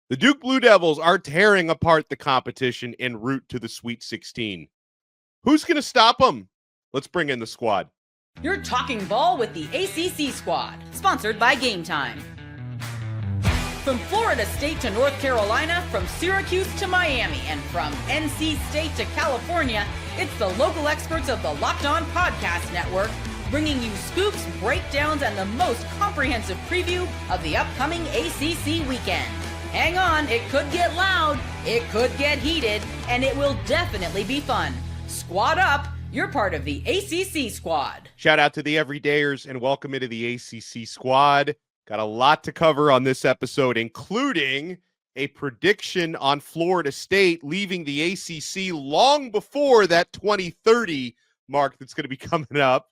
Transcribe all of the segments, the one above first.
The Duke Blue Devils are tearing apart the competition en route to the Sweet 16. Who's going to stop them? Let's bring in the squad. You're talking ball with the ACC squad, sponsored by Game Time. From Florida State to North Carolina, from Syracuse to Miami, and from NC State to California, it's the local experts of the Locked On Podcast Network, bringing you scoops, breakdowns, and the most comprehensive preview of the upcoming ACC weekend. Hang on, it could get loud, it could get heated, and it will definitely be fun. Squad up, you're part of the ACC squad. Shout out to the everydayers and welcome into the ACC squad. Got a lot to cover on this episode, including a prediction on Florida State leaving the ACC long before that 2030 mark that's going to be coming up.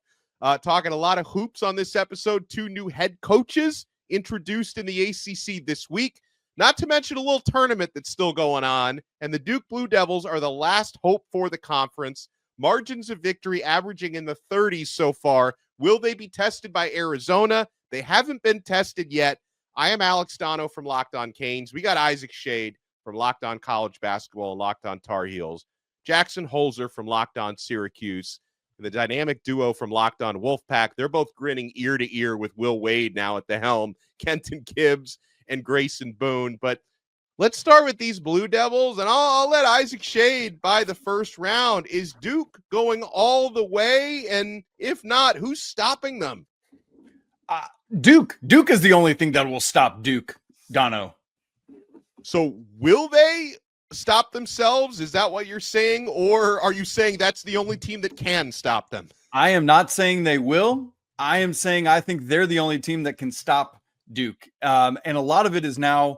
Talking a lot of hoops on this episode. 2 new head coaches introduced in the ACC this week. Not to mention a little tournament that's still going on. And the Duke Blue Devils are the last hope for the conference. Margins of victory averaging in the 30s so far. Will they be tested by Arizona? They haven't been tested yet. I am Alex Dono from Locked On Canes. We got Isaac Shade from Locked On College Basketball and Locked On Tar Heels. Jackson Holzer from Locked On Syracuse. And the dynamic duo from Locked On Wolfpack. They're both grinning ear to ear with Will Wade now at the helm. Kenton, Gibbs, and Grayson, Boone. But let's start with these Blue Devils, and I'll let Isaac Shade buy the first round. Is Duke going all the way? And if not, who's stopping them? Duke is the only thing that will stop Duke, Dono. So will they stop themselves? Is that what you're saying? Or are you saying that's the only team that can stop them? I am not saying they will. I am saying I think they're the only team that can stop Duke. And a lot of it is now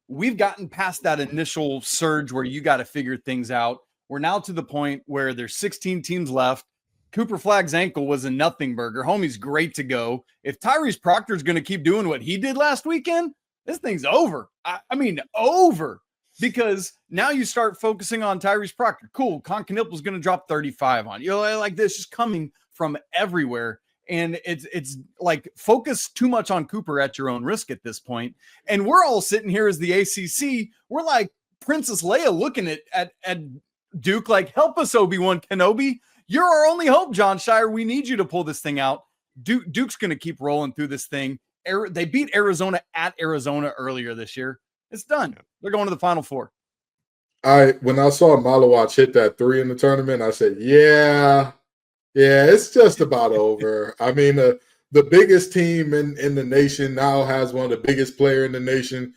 we've gotten past that initial surge where you got to figure things out. We're now to the point where there's 16 teams left. Cooper Flagg's ankle was a nothing burger. Homie's great to go. If Tyrese Proctor is going to keep doing what he did last weekend, this thing's over. I mean, over. Because now you start focusing on Tyrese Proctor. Cool. Con Knippel's going to drop 35 on you. Like this is coming from everywhere. And it's like focus too much on Cooper at your own risk at this point. And we're all sitting here as the ACC. We're like Princess Leia looking at Duke like, help us, Obi-Wan Kenobi. You're our only hope, John Shire. We need you to pull this thing out. Duke's going to keep rolling through this thing. They beat Arizona at Arizona earlier this year. It's done. They're going to the Final Four. When I saw Malawach hit that 3 in the tournament, I said, yeah, it's just about over. I mean, the biggest team in the nation now has one of the biggest player in the nation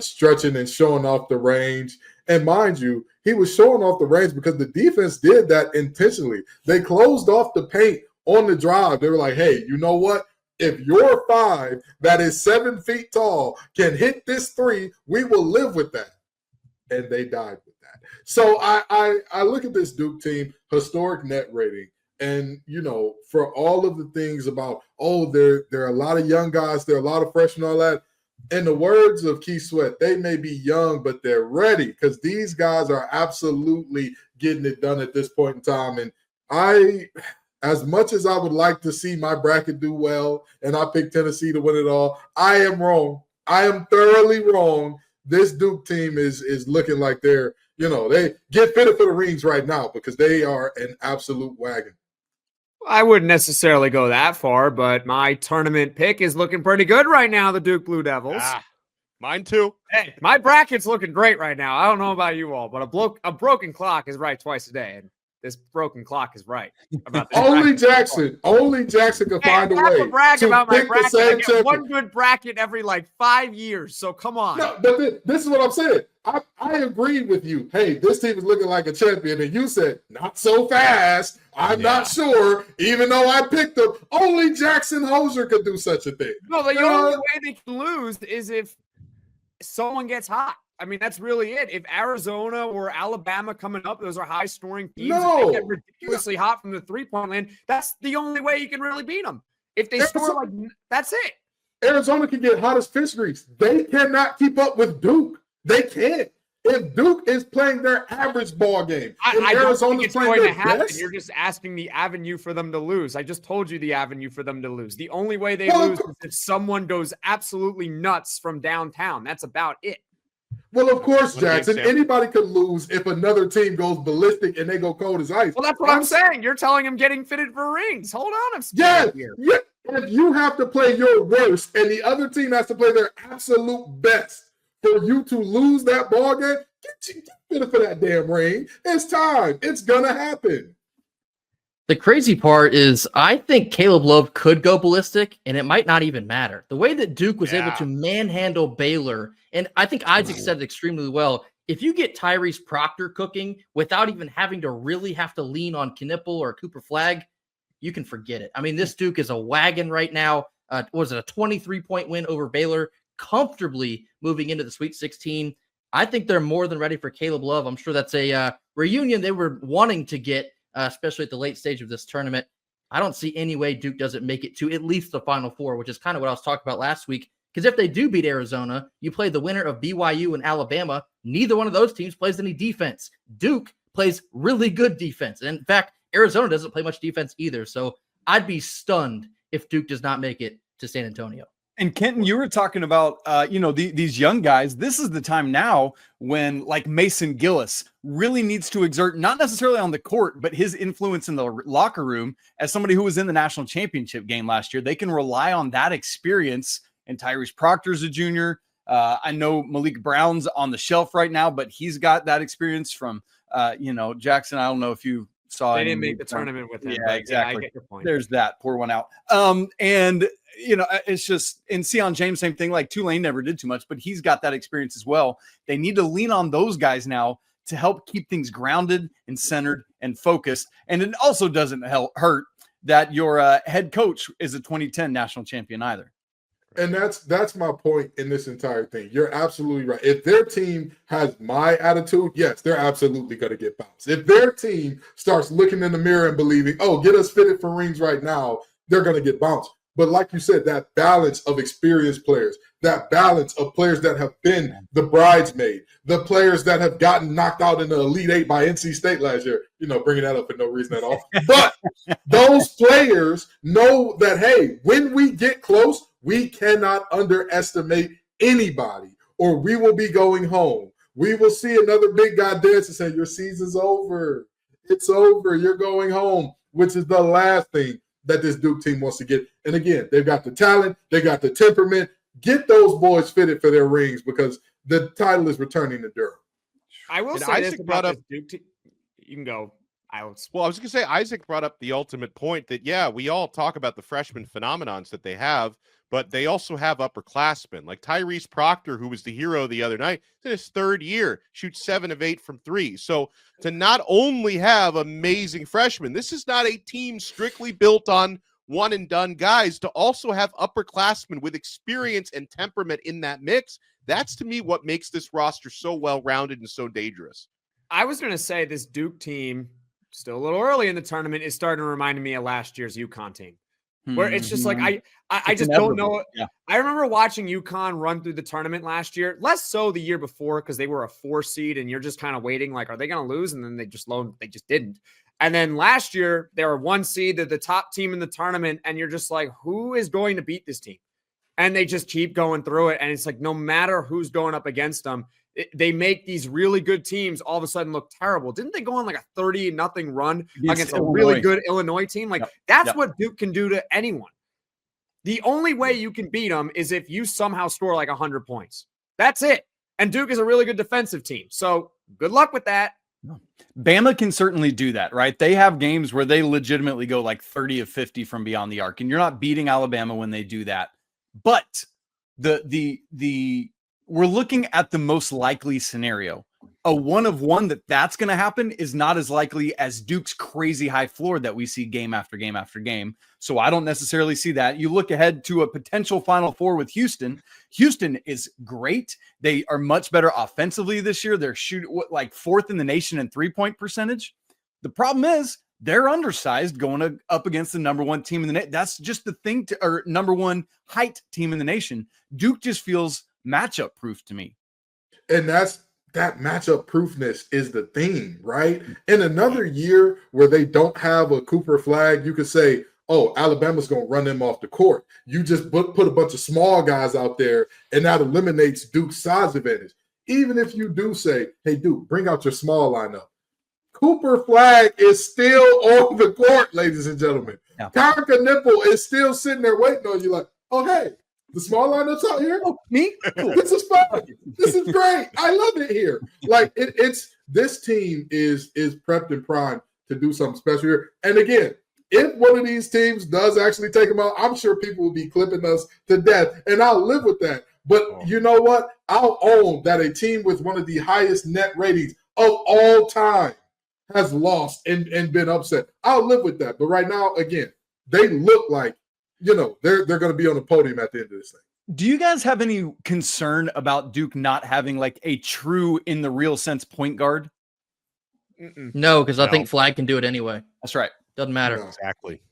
stretching and showing off the range. And mind you, he was showing off the range because the defense did that intentionally. They closed off the paint on the drive. They were like, hey, you know what? If your 5 that is 7 feet tall can hit this 3, we will live with that. And they died with that. So I look at this Duke team, historic net rating. And, you know, for all of the things about, there are a lot of young guys, there are a lot of freshmen, all that. In the words of Keith Sweat, they may be young, but they're ready because these guys are absolutely getting it done at this point in time. And as much as I would like to see my bracket do well, and I picked Tennessee to win it all, I am wrong. I am thoroughly wrong. This Duke team is looking like they get fitted for the rings right now because they are an absolute wagon. I wouldn't necessarily go that far, but my tournament pick is looking pretty good right now, the Duke Blue Devils. Mine too. Hey, my bracket's looking great right now. I don't know about you all, but a broken clock is right twice a day, and this broken clock is right. About this only Jackson can find a way to brag about my bracket. I get champion. one good bracket every 5 years, so come on. No, but this is what I'm saying. I agreed with you. Hey, this team is looking like a champion, and you said, not so fast. I'm not sure, even though I picked them. Only Jackson Holzer could do such a thing. No, the only way they can lose is if someone gets hot. I mean, that's really it. If Arizona or Alabama coming up, those are high-scoring teams. If they get ridiculously hot from the three-point land, that's the only way you can really beat them. If they score that's it. Arizona can get hot as fish grease. They cannot keep up with Duke. They can't. If Duke is playing their average ball game, I don't think it's going to happen. You're just asking the avenue for them to lose. I just told you the avenue for them to lose. The only way they lose is if someone goes absolutely nuts from downtown. That's about it. Well, of course, Jackson. Anybody could lose if another team goes ballistic and they go cold as ice. Well, that's what I'm saying. You're telling him getting fitted for rings. Hold on. Yeah. If you have to play your worst and the other team has to play their absolute best for you to lose that ball game, get fitted for that damn ring. It's time. It's going to happen. The crazy part is I think Caleb Love could go ballistic, and it might not even matter. The way that Duke was able to manhandle Baylor, and I think Isaac said it extremely well, if you get Tyrese Proctor cooking without even having to really have to lean on Knipple or Cooper Flagg, you can forget it. I mean, this Duke is a wagon right now. Was it a 23-point win over Baylor, comfortably moving into the Sweet 16? I think they're more than ready for Caleb Love. I'm sure that's a reunion they were wanting to get, especially at the late stage of this tournament. I don't see any way Duke doesn't make it to at least the Final Four, which is kind of what I was talking about last week. Because if they do beat Arizona, you play the winner of BYU and Alabama. Neither one of those teams plays any defense. Duke plays really good defense. And in fact, Arizona doesn't play much defense either. So I'd be stunned if Duke does not make it to San Antonio. And Kenton, you were talking about, these young guys. This is the time now when, like, Mason Gillis really needs to exert, not necessarily on the court, but his influence in the locker room as somebody who was in the national championship game last year. They can rely on that experience. And Tyrese Proctor's a junior. I know Malik Brown's on the shelf right now, but he's got that experience from, Jackson. I don't know if you saw. They didn't make the tournament with him. Yeah, exactly. I get your point. There's that. Pour one out. It's just, and Sion James, same thing. Like Tulane never did too much, but he's got that experience as well. They need to lean on those guys now to help keep things grounded and centered and focused. And it also doesn't hurt that your head coach is a 2010 national champion either. And that's my point in this entire thing. You're absolutely right. If their team has my attitude, yes, they're absolutely going to get bounced. If their team starts looking in the mirror and believing, oh, get us fitted for rings right now, they're going to get bounced. But like you said, that balance of experienced players, that balance of players that have been the bridesmaid, the players that have gotten knocked out in the Elite Eight by NC State last year, bringing that up for no reason at all. But those players know that, hey, when we get close, we cannot underestimate anybody or we will be going home. We will see another big guy dance and say, your season's over. It's over. You're going home, which is the last thing that this Duke team wants to get. And again, they've got the talent. They got the temperament. Get those boys fitted for their rings because the title is returning to Durham. I will say Isaac this about this Duke team. You can go, Alex. Well, I was going to say, Isaac brought up the ultimate point that, yeah, we all talk about the freshman phenomenons that they have, but they also have upperclassmen. Like Tyrese Proctor, who was the hero the other night, in his third year, shoots 7 of 8 from 3. So to not only have amazing freshmen, this is not a team strictly built on one-and-done guys. To also have upperclassmen with experience and temperament in that mix, that's, to me, what makes this roster so well-rounded and so dangerous. I was going to say this Duke team, still a little early in the tournament, is starting to remind me of last year's UConn team. Where it's just like I just don't know. Yeah. I remember watching UConn run through the tournament last year, less so the year before because they were a 4 seed and you're just kind of waiting like, are they going to lose? And then they just didn't. And then last year they were 1 seed, they're the top team in the tournament, and you're just like, who is going to beat this team? And they just keep going through it, and it's like no matter who's going up against them, they make these really good teams all of a sudden look terrible. Didn't they go on like a 30-0 run against a really good Illinois team? Like that's what Duke can do to anyone. The only way you can beat them is if you somehow score like 100 points. That's it. And Duke is a really good defensive team. So good luck with that. Bama can certainly do that, right? They have games where they legitimately go like 30 of 50 from beyond the arc, and you're not beating Alabama when they do that. But we're looking at the most likely scenario. A 1 of 1 that's going to happen is not as likely as Duke's crazy high floor that we see game after game after game. So I don't necessarily see that. You look ahead to a potential Final Four with Houston. Houston is great. They are much better offensively this year. They're shooting like 4th in the nation in 3-point percentage. The problem is they're undersized going up against the number 1 team in the nation. That's just the thing or number 1 height team in the nation. Duke just feels matchup proof to me. And that matchup proofness is the thing, right? In another year where they don't have a Cooper Flagg, you could say, oh, Alabama's going to run them off the court. You just put a bunch of small guys out there, and that eliminates Duke's size advantage. even if you do say, hey, Duke, bring out your small lineup, Cooper Flag is still on the court, ladies and gentlemen. Yeah. Karaka Nipple is still sitting there waiting on you like, oh, hey, the small lineup's out here? Oh, me? Cool. This is fun. This is great. I love it here. Like, it's this team is prepped and primed to do something special here. And again, if one of these teams does actually take them out, I'm sure people will be clipping us to death, and I'll live with that. But you know what? I'll own that a team with one of the highest net ratings of all time has lost and been upset. I'll live with that. But right now, again, they look like, they're going to be on the podium at the end of this thing. Do you guys have any concern about Duke not having like a true, in the real sense, point guard? No, because I think Flag can do it anyway. That's right. Doesn't matter. No. Exactly.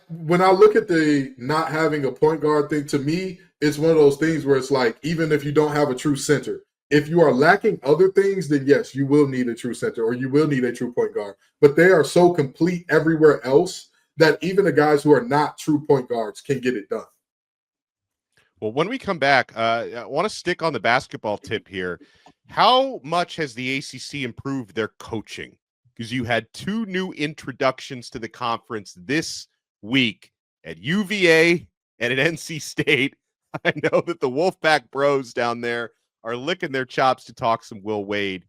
When I look at the not having a point guard thing, to me, it's one of those things where it's like, even if you don't have a true center, if you are lacking other things, then yes, you will need a true center or you will need a true point guard. But they are so complete everywhere else that even the guys who are not true point guards can get it done. Well, when we come back, I want to stick on the basketball tip here. How much has the ACC improved their coaching? Because you had 2 new introductions to the conference this week at UVA and at NC State. I know that the Wolfpack bros down there are licking their chops to talk some Will Wade.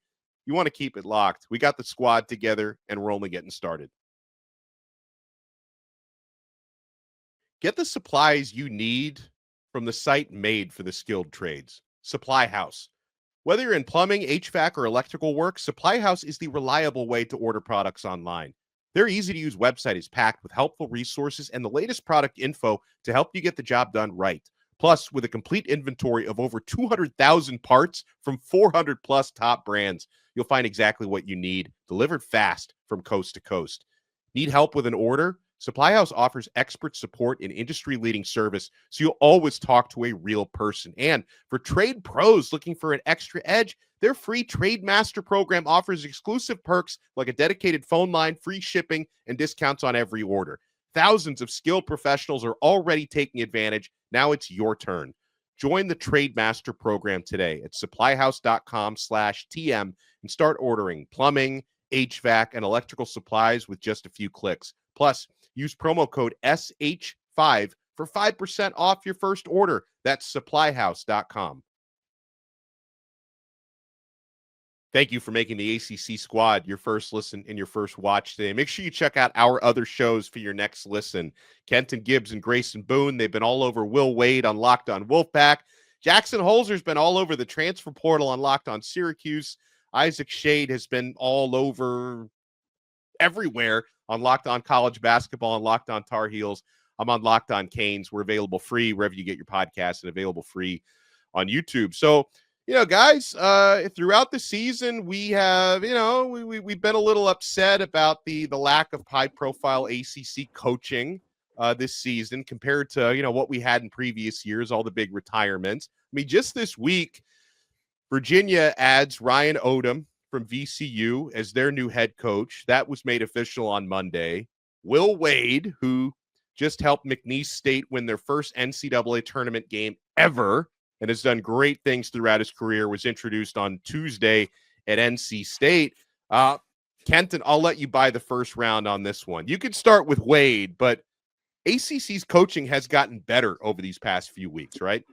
You want to keep it locked. We got the squad together, and we're only getting started. Get the supplies you need from the site made for the skilled trades, Supply House. Whether you're in plumbing, HVAC, or electrical work, Supply House is the reliable way to order products online. Their easy-to-use website is packed with helpful resources and the latest product info to help you get the job done right. Plus, with a complete inventory of over 200,000 parts from 400-plus top brands, you'll find exactly what you need, delivered fast from coast to coast. Need help with an order? Supply House offers expert support and industry-leading service, so you'll always talk to a real person. And for trade pros looking for an extra edge, their free Trade Master program offers exclusive perks like a dedicated phone line, free shipping, and discounts on every order. Thousands of skilled professionals are already taking advantage. Now it's your turn. Join the Trade Master program today at supplyhouse.com/TM and start ordering plumbing, HVAC, and electrical supplies with just a few clicks. Plus, use promo code SH5 for 5% off your first order. That's supplyhouse.com. Thank you for making the ACC squad your first listen and your first watch today. Make sure you check out our other shows for your next listen. Kenton, Gibbs, and Grayson Boone, they've been all over Will Wade on Locked on Wolfpack. Jackson Holzer's been all over the transfer portal on Locked on Syracuse. Isaac Shade has been all over everywhere on Locked on College Basketball and Locked on Tar Heels. I'm on Locked on Canes. We're available free wherever you get your podcasts and available free on YouTube. So, guys, throughout the season, we have, we've been a little upset about the lack of high-profile ACC coaching this season compared to, what we had in previous years, all the big retirements. I mean, just this week, Virginia adds Ryan Odom from VCU as their new head coach. That was made official on Monday. Will Wade, who just helped McNeese State win their first NCAA tournament game ever and has done great things throughout his career, was introduced on Tuesday at NC State. Kenton, I'll let you buy the first round on this one. You could start with Wade, but ACC's coaching has gotten better over these past few weeks, right?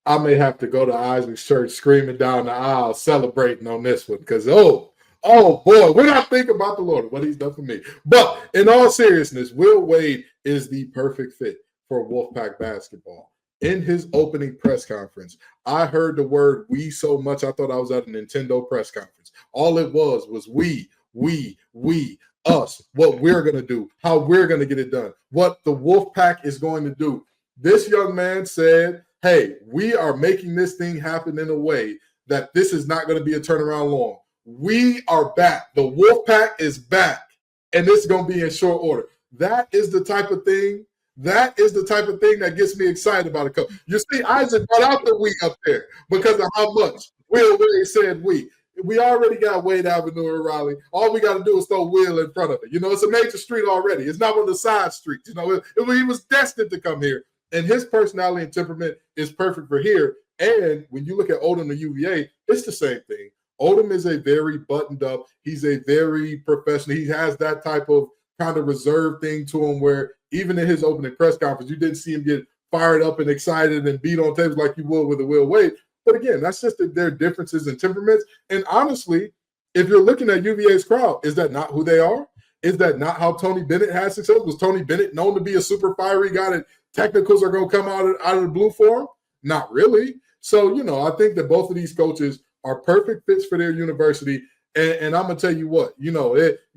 I may have to go to Isaac's church screaming down the aisle, celebrating on this one because, oh boy, we're not thinking about the Lord, what he's done for me. But in all seriousness, Will Wade is the perfect fit for Wolfpack basketball. In his opening press conference, I heard the word "we" so much I thought I was at a Nintendo press conference. All it was we, us, what we're going to do, how we're going to get it done, what the Wolfpack is going to do. This young man said, hey, we are making this thing happen in a way that this is not going to be a turnaround long. We are back. The Wolfpack is back, and it's going to be in short order. That is the type of thing that gets me excited about a coach. You see, Isaac brought out the "we" up there because of how much Will Wade said we. We already got Wade Avenue in Raleigh. All we got to do is throw Will in front of it. It's a major street already. It's not one of the side streets. He was destined to come here. And his personality and temperament is perfect for here. And when you look at Odom and UVA, It's the same thing. Odom is a very buttoned up. He's a very professional. He has that type of kind of reserved thing to him where even in his opening press conference, you didn't see him get fired up and excited and beat on tables like you would with a Will Wade. But again, that's just their differences in temperaments. And honestly, if you're looking at UVA's crowd, is that not who they are? Is that not how Tony Bennett had success? Was Tony Bennett known to be a super fiery guy that technicals are going to come out of the blue for him? Not really. So, I think that both of these coaches are perfect fits for their university. And I'm going to tell you what,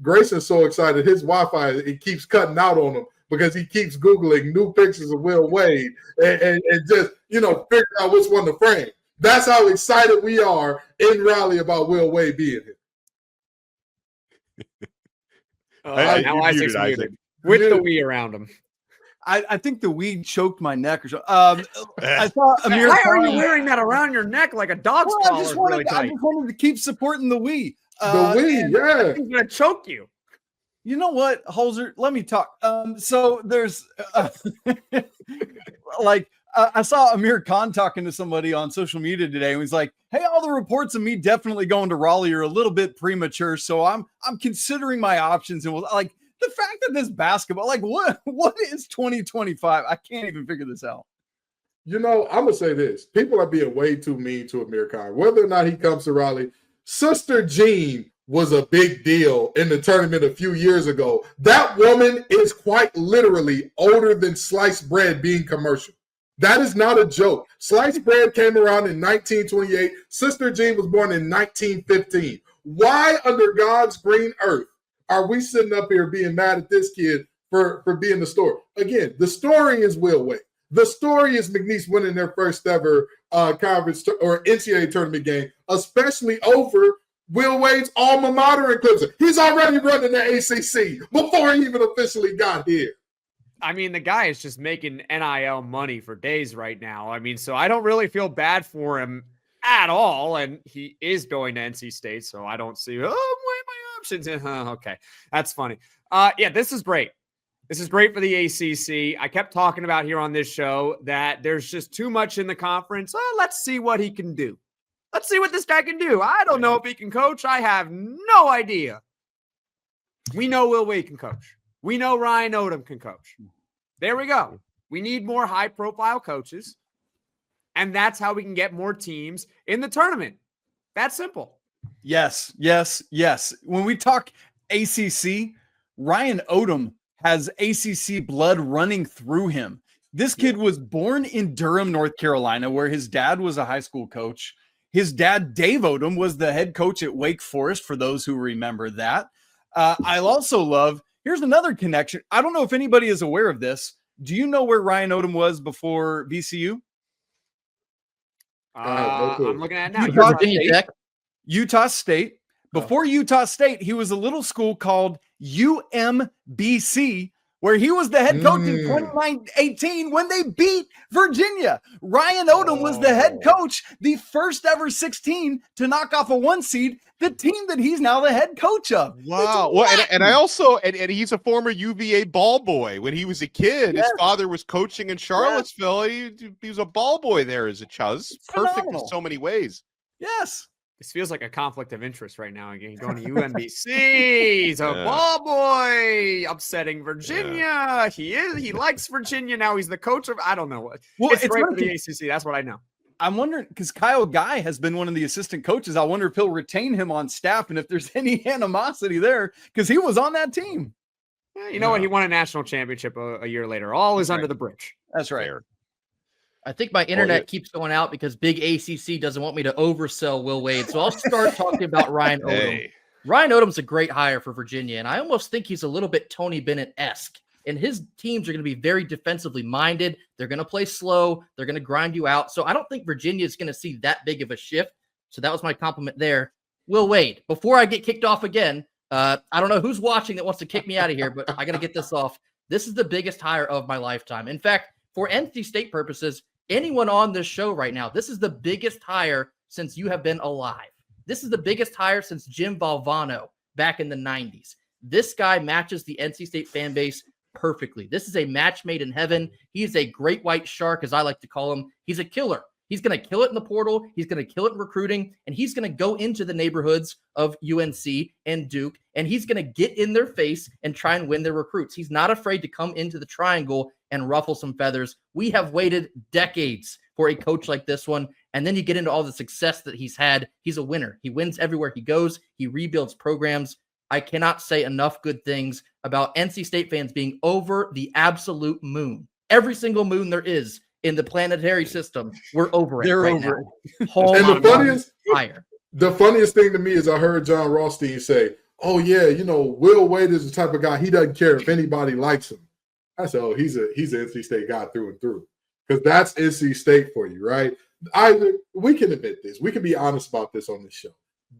Grayson's so excited. His Wi-Fi, it keeps cutting out on him because he keeps Googling new pictures of Will Wade and just, figure out which one to frame. That's how excited we are in Raleigh about Will Wade being here. Now Isaac's muted with the we around him. I think the weed choked my neck or something. I saw Amir. Why are you wearing that around your neck like a dog's collar? I just wanted to keep supporting the we. The weed, yeah. He's going to choke you. You know what, Holzer? Let me talk. So there's I saw Amir Khan talking to somebody on social media today, and he's like, "Hey, all the reports of me definitely going to Raleigh are a little bit premature, so I'm considering my options." And like the fact that this basketball, like what is 2025? I can't even figure this out. I'm gonna say this: people are being way too mean to Amir Khan. Whether or not he comes to Raleigh, Sister Jean was a big deal in the tournament a few years ago. That woman is quite literally older than sliced bread being commercial. That is not a joke. Sliced bread came around in 1928. Sister Jean was born in 1915. Why under God's green earth are we sitting up here being mad at this kid for being the story? Again, the story is Will Wade. The story is McNeese winning their first ever conference or NCAA tournament game, especially over Will Wade's alma mater in Clemson. He's already running the ACC before he even officially got here. I mean, the guy is just making NIL money for days right now. I mean, so I don't really feel bad for him at all. And he is going to NC State, so I don't see, I'm weighing my options. Okay, that's funny. Yeah, this is great. This is great for the ACC. I kept talking about here on this show that there's just too much in the conference. Let's see what he can do. Let's see what this guy can do. I don't know if he can coach. I have no idea. We know Will Wade can coach. We know Ryan Odom can coach. There we go. We need more high-profile coaches, and that's how we can get more teams in the tournament. That's simple. Yes. When we talk ACC, Ryan Odom has ACC blood running through him. This kid was born in Durham, North Carolina, where his dad was a high school coach. His dad, Dave Odom, was the head coach at Wake Forest, for those who remember that. I also love, here's another connection. I don't know if anybody is aware of this. Do you know where Ryan Odom was before VCU? I'm looking at it now. Utah State. Before Utah State, he was a little school called UMBC, where he was the head coach in 2018 when they beat Virginia. Ryan Odom was the head coach, the first ever 16 to knock off a 1 seed, the team that he's now the head coach of. Wow. Well, and I also, and he's a former UVA ball boy. When he was a kid, his father was coaching in Charlottesville. He was a ball boy there as a child. It's perfect in so many ways. Yes. This feels like a conflict of interest right now. Again, going to UMBC. He's a ball boy, upsetting Virginia. Yeah. He likes Virginia. Now he's the coach of, I don't know what. Well, it's great for the ACC. That's what I know. I'm wondering, because Kyle Guy has been one of the assistant coaches. I wonder if he'll retain him on staff and if there's any animosity there, because he was on that team. Yeah, you know what? He won a national championship a year later. All is under the bridge. That's right. I think my internet keeps going out because big ACC doesn't want me to oversell Will Wade. So I'll start talking about Ryan Odom. Ryan Odom's a great hire for Virginia, and I almost think he's a little bit Tony Bennett-esque. And his teams are going to be very defensively minded. They're going to play slow. They're going to grind you out. So I don't think Virginia is going to see that big of a shift. So that was my compliment there. Will Wade, before I get kicked off again, I don't know who's watching that wants to kick me out of here, but I got to get this off. This is the biggest hire of my lifetime. In fact, for NC State purposes, anyone on this show right now, this is the biggest hire since you have been alive. This is the biggest hire since Jim Valvano back in the 90s. This guy matches the NC State fan base perfectly. This is a match made in heaven. He is a great white shark, as I like to call him. He's a killer. He's going to kill it in the portal. He's going to kill it in recruiting, and he's going to go into the neighborhoods of UNC and Duke, and he's going to get in their face and try and win their recruits. He's not afraid to come into the triangle and ruffle some feathers. We have waited decades for a coach like this one, and then you get into all the success that he's had. He's a winner. He wins everywhere he goes. He rebuilds programs. I cannot say enough good things about NC State fans being over the absolute moon. Every single moon there is in the planetary system, we're over it. They're right over now. And The funniest thing to me is I heard John Rothstein say, "Oh yeah, Will Wade is the type of guy, he doesn't care if anybody likes him." I said, "Oh, he's an NC State guy through and through," because that's NC State for you, right? We can admit this. We can be honest about this on this show.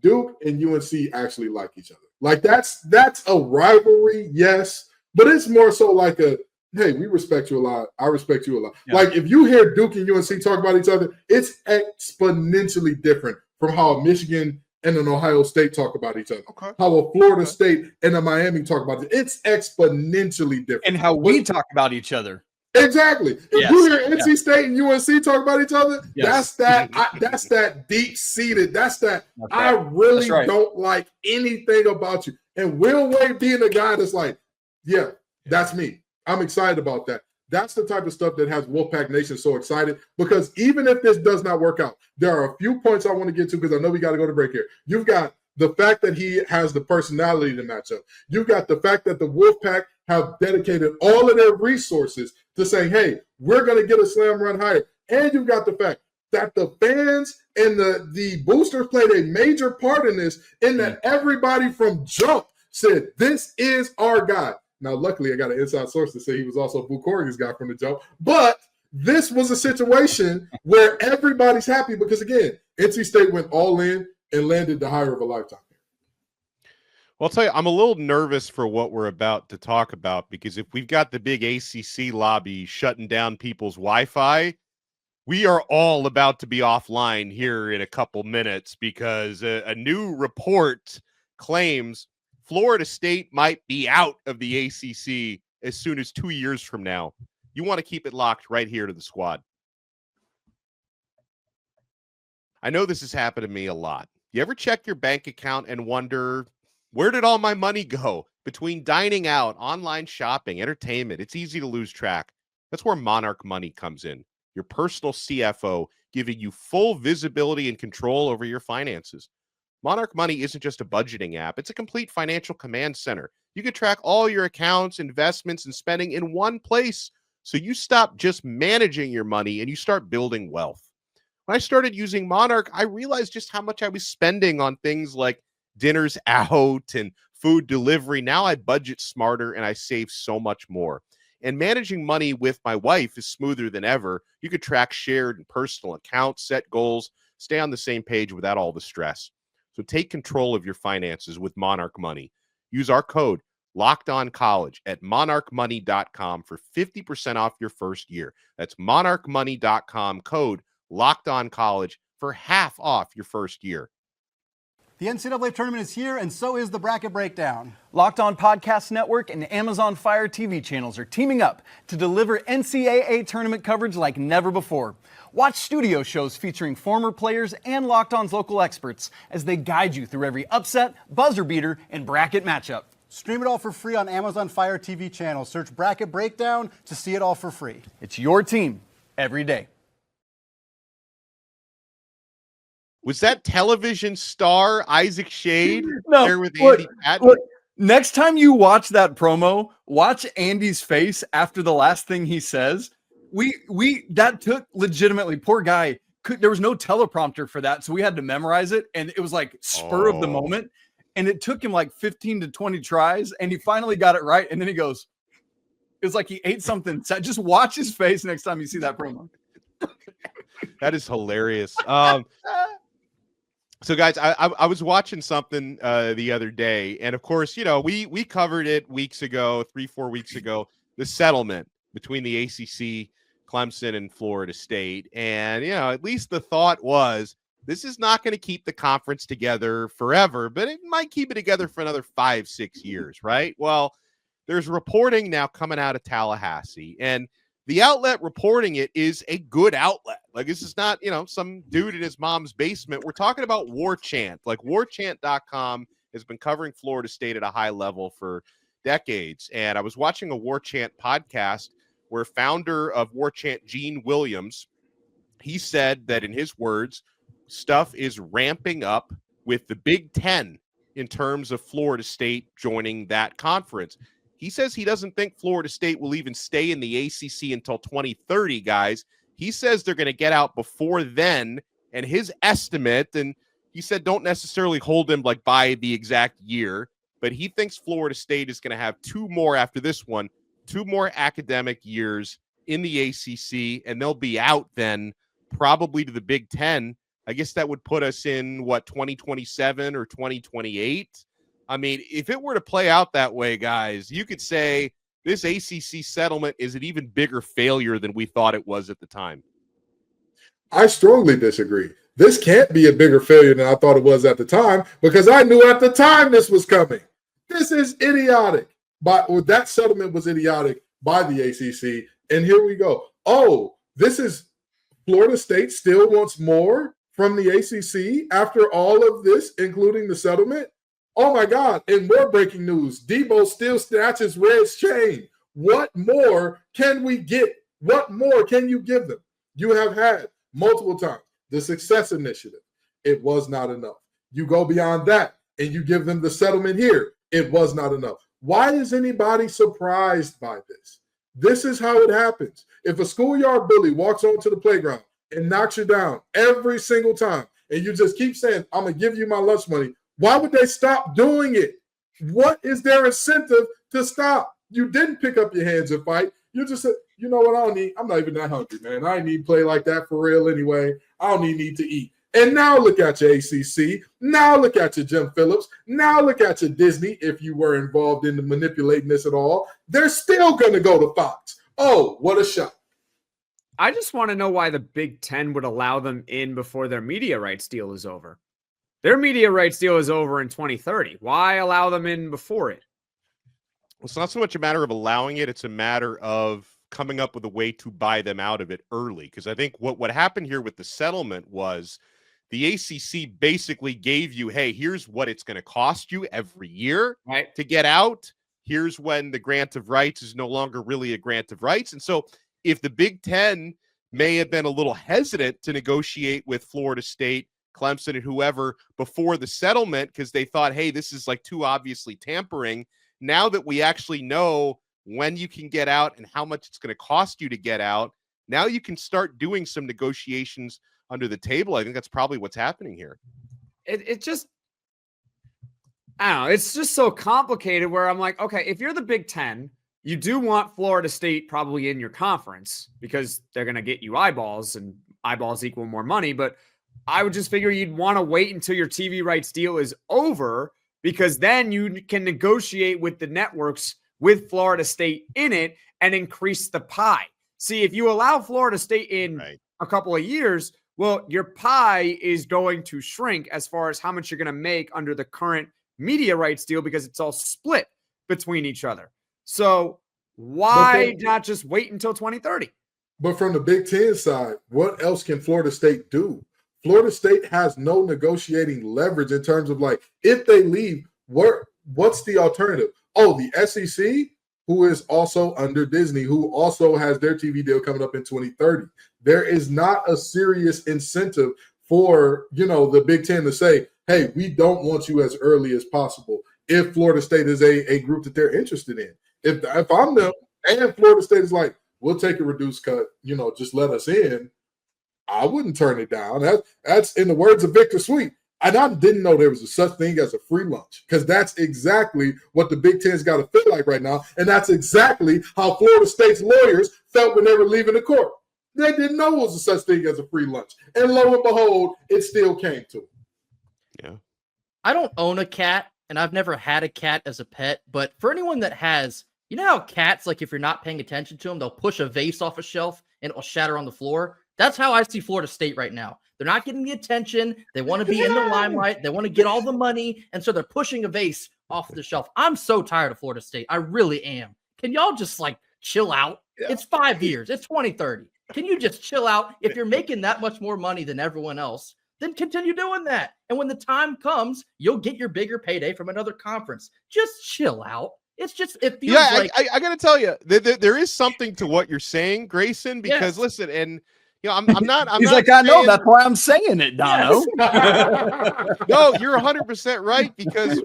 Duke and UNC actually like each other. Like that's a rivalry, yes, but it's more so like a, hey, we respect you a lot. I respect you a lot. Yeah. Like if you hear Duke and UNC talk about each other, it's exponentially different from how a Michigan and an Ohio State talk about each other. Okay. How a Florida State and a Miami talk about it. It's exponentially different. And how we talk about each other. Exactly. If you hear NC State and UNC talk about each other, that's that deep-seated. That's that I really don't like anything about you. And Will Wade being the guy that's like, yeah, that's me. I'm excited about that. That's the type of stuff that has Wolfpack Nation so excited, because even if this does not work out, there are a few points I want to get to because I know we got to go to break here. You've got the fact that he has the personality to match up. You've got the fact that the Wolfpack have dedicated all of their resources to saying, hey, we're going to get a slam run higher. And you've got the fact that the fans and the boosters played a major part in this, in that everybody from jump said, this is our guy. Now, luckily, I got an inside source to say he was also Boo Corrigan's guy from the jump. But this was a situation where everybody's happy because, again, NC State went all in and landed the hire of a lifetime. Well, I'll tell you, I'm a little nervous for what we're about to talk about, because if we've got the big ACC lobby shutting down people's Wi-Fi, we are all about to be offline here in a couple minutes, because a new report claims Florida State might be out of the ACC as soon as 2 years from now. You want to keep it locked right here to the squad. I know this has happened to me a lot. You ever check your bank account and wonder, where did all my money go? Between dining out, online shopping, entertainment, it's easy to lose track. That's where Monarch Money comes in, your personal CFO, giving you full visibility and control over your finances. Monarch Money isn't just a budgeting app. It's a complete financial command center. You can track all your accounts, investments, and spending in one place, so you stop just managing your money and you start building wealth. When I started using Monarch, I realized just how much I was spending on things like dinners out and food delivery. Now I budget smarter and I save so much more. And managing money with my wife is smoother than ever. You could track shared and personal accounts, set goals, stay on the same page without all the stress. So take control of your finances with Monarch Money. Use our code LOCKEDONCollege at monarchmoney.com for 50% off your first year. That's monarchmoney.com, code LOCKEDONCollege for half off your first year. The NCAA tournament is here, and so is the Bracket Breakdown. Locked On Podcast Network and Amazon Fire TV channels are teaming up to deliver NCAA tournament coverage like never before. Watch studio shows featuring former players and Locked On's local experts as they guide you through every upset, buzzer beater, and bracket matchup. Stream it all for free on Amazon Fire TV channel. Search Bracket Breakdown to see it all for free. It's your team every day. Was that television star Isaac Shade there with Andy Patton? Look, next time you watch that promo, watch Andy's face after the last thing he says. That took legitimately, poor guy. There was no teleprompter for that, so we had to memorize it, and it was like spur of the moment. And it took him like 15 to 20 tries, and he finally got it right. And then he goes, it was like he ate something. Just watch his face next time you see that promo. That is hilarious. So, guys, I was watching something the other day, and of course, we covered it weeks ago, 3-4 weeks ago, the settlement between the ACC, Clemson, and Florida State. And, at least the thought was, this is not going to keep the conference together forever, but it might keep it together for another 5-6 years, right? Well, there's reporting now coming out of Tallahassee, and the outlet reporting it is a good outlet. Like, this is not, some dude in his mom's basement. We're talking about War Chant. Like, warchant.com has been covering Florida State at a high level for decades. And I was watching a War Chant podcast where founder of War Chant, Gene Williams, he said that, in his words, stuff is ramping up with the Big Ten in terms of Florida State joining that conference. He says he doesn't think Florida State will even stay in the ACC until 2030, guys. He says they're going to get out before then, and his estimate, and he said don't necessarily hold him like by the exact year, but he thinks Florida State is going to have two more academic years in the ACC, and they'll be out then probably to the Big Ten. I guess that would put us in, 2027 or 2028? I mean, if it were to play out that way, guys, you could say this ACC settlement is an even bigger failure than we thought it was at the time. I strongly disagree. This can't be a bigger failure than I thought it was at the time, because I knew at the time this was coming. This is idiotic. That settlement was idiotic by the ACC, and here we go. Oh, this is Florida State still wants more from the ACC after all of this, including the settlement? Oh my God, and more breaking news. Debo still snatches Red's chain. What more can we get? What more can you give them? You have had multiple times the Success Initiative. It was not enough. You go beyond that and you give them the settlement here. It was not enough. Why is anybody surprised by this? This is how it happens. If a schoolyard bully walks onto the playground and knocks you down every single time, and you just keep saying, I'm going to give you my lunch money, why would they stop doing it? What is their incentive to stop? You didn't pick up your hands and fight. You just said, you know what, I'm not even that hungry, man. I ain't need to play like that for real anyway. I don't even need to eat. And now look at your ACC. Now look at your Jim Phillips. Now look at your Disney, if you were involved in the manipulating this at all. They're still going to go to Fox. Oh, what a shock. I just want to know why the Big Ten would allow them in before their media rights deal is over. Their media rights deal is over in 2030. Why allow them in before it? It's not so much a matter of allowing it. It's a matter of coming up with a way to buy them out of it early. Because I think what happened here with the settlement was the ACC basically gave you, hey, here's what it's going to cost you every year to get out. Here's when the grant of rights is no longer really a grant of rights. And so if the Big Ten may have been a little hesitant to negotiate with Florida State, Clemson, and whoever before the settlement, because they thought, hey, this is like too obviously tampering. Now that we actually know when you can get out and how much it's going to cost you to get out, now you can start doing some negotiations under the table. I think that's probably what's happening here. It just, I don't know. It's just so complicated where I'm like, okay, if you're the Big Ten, you do want Florida State probably in your conference because they're going to get you eyeballs, and eyeballs equal more money. But I would just figure you'd want to wait until your TV rights deal is over, because then you can negotiate with the networks with Florida State in it and increase the pie. See, if you allow Florida State in a couple of years, well, your pie is going to shrink as far as how much you're going to make under the current media rights deal, because it's all split between each other. So why not just wait until 2030? But from the Big Ten side, what else can Florida State do? Florida State has no negotiating leverage in terms of, like, if they leave, what's the alternative? Oh, the SEC, who is also under Disney, who also has their TV deal coming up in 2030. There is not a serious incentive for, the Big Ten to say, hey, we don't want you as early as possible if Florida State is a group that they're interested in. If I'm them and Florida State is like, we'll take a reduced cut, just let us in, I wouldn't turn it down. That's in the words of Victor Sweet. And I didn't know there was a such thing as a free lunch, because that's exactly what the Big Ten's got to feel like right now. And that's exactly how Florida State's lawyers felt when they were leaving the court. They didn't know it was a such thing as a free lunch. And lo and behold, it still came to them. Yeah. I don't own a cat, and I've never had a cat as a pet. But for anyone that has, you know how cats, like if you're not paying attention to them, they'll push a vase off a shelf and it will shatter on the floor. That's how I see Florida State right now. They're not getting the attention. They want to be in the limelight. They want to get all the money. And so they're pushing a vase off the shelf. I'm so tired of Florida State. I really am. Can y'all just chill out. Yeah. It's 5 years. It's 2030. Can you just chill out? If you're making that much more money than everyone else, then continue doing that. And when the time comes, you'll get your bigger payday from another conference. Just chill out. It feels like I got to tell you, there is something to what you're saying, Grayson, because listen, and I'm not. He's not like, I know, that's why I'm saying it, Dono. No, you're 100% right, because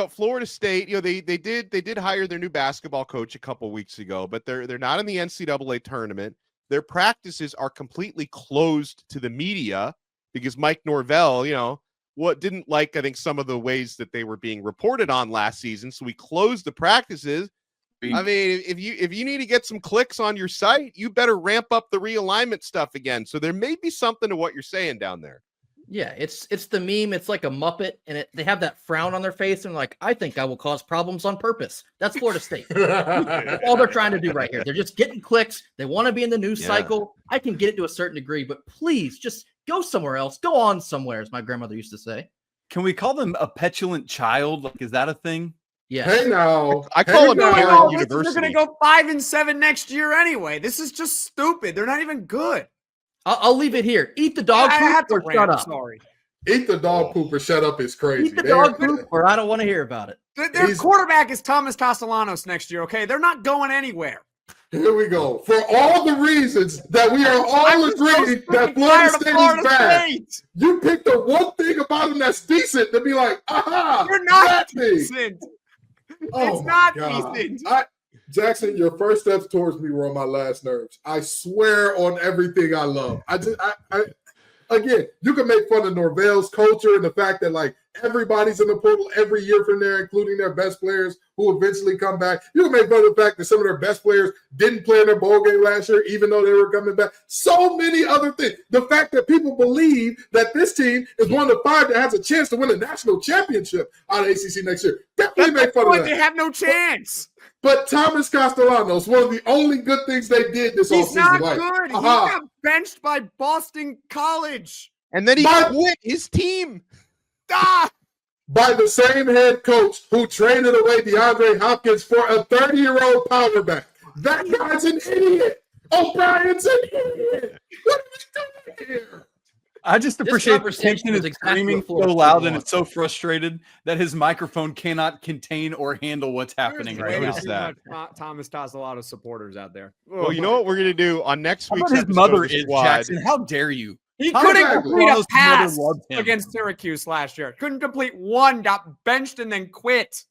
Florida State, they did hire their new basketball coach a couple weeks ago, but they're not in the NCAA tournament. Their practices are completely closed to the media because Mike Norvell, didn't like, I think, some of the ways that they were being reported on last season. So we closed the practices. I mean, if you need to get some clicks on your site, you better ramp up the realignment stuff again. So there may be something to what you're saying down there. Yeah, it's the meme. It's like a Muppet, and they have that frown on their face, and like, I think I will cause problems on purpose. That's Florida State. That's all they're trying to do right here. They're just getting clicks. They want to be in the news cycle. I can get it to a certain degree, but please just go somewhere else. Go on somewhere, as my grandmother used to say. Can we call them a petulant child? Like, is that a thing? Yeah. Hey now, I call them Parent They're University. going to go 5-7 next year anyway. This is just stupid. They're not even good. I'll leave it here. Eat the dog poop or shut up. Sorry. Eat the dog poop or shut up is crazy. Eat the dog poop or I don't want to hear about it. Their quarterback is Thomas Castellanos next year, okay? They're not going anywhere. Here we go. For all the reasons that we are all agreeing that Florida State is bad, you picked the one thing about them that's decent to be like, aha, you're not that's decent. It's not decent. Jackson, your first steps towards me were on my last nerves. I swear on everything I love. Again, you can make fun of Norvell's culture and the fact that like everybody's in the portal every year from there, including their best players who eventually come back. You can make fun of the fact that some of their best players didn't play in their bowl game last year, even though they were coming back. So many other things. The fact that people believe that this team is one of the 5 that has a chance to win a national championship out of ACC next year. Definitely make fun of that. They have no chance. But Thomas Castellanos, one of the only good things they did this offseason. He's not good. He got benched by Boston College. And then he quit his team. By the same head coach who traded away DeAndre Hopkins for a 30-year-old power back. That guy's an idiot. O'Brien's an idiot. What are we doing here? I just appreciate Kenton is screaming so loud and it's so frustrated that his microphone cannot contain or handle what's happening right now. That Thomas Castellanos supporters out there. Well, you know what we're gonna do on next week's his episode mother of the is Squad? Jackson. How dare you? He couldn't complete a pass loved him. against Syracuse last year. Couldn't complete one. Got benched and then quit.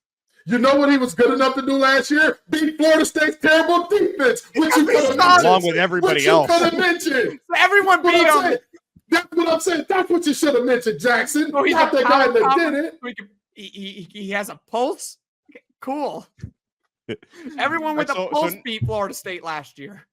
You know what he was good enough to do last year? Beat Florida State's terrible defense, which you could have mentioned. Along with everybody else. Everyone beat him. That's what I'm saying. That's what you should have mentioned, Jackson. Oh, he's not the guy that did it. He has a pulse. Okay, cool. Everyone with a pulse beat Florida State last year.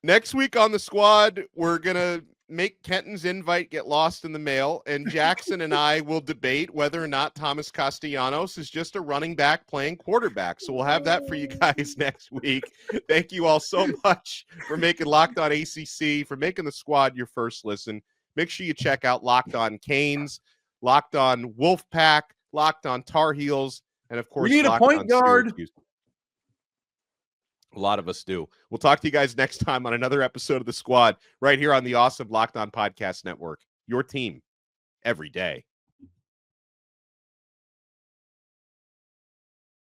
Next week on the Squad, we're gonna make Kenton's invite get lost in the mail, and Jackson and I will debate whether or not Thomas Castellanos is just a running back playing quarterback. So we'll have that for you guys next week. Thank you all so much for making Locked On ACC, for making the Squad your first listen. Make sure you check out Locked On Canes, Locked On Wolfpack, Locked On Tar Heels, and of course, we need a point guard. Syracuse. A lot of us do. We'll talk to you guys next time on another episode of the Squad right here on the awesome Locked On Podcast Network. Your team every day.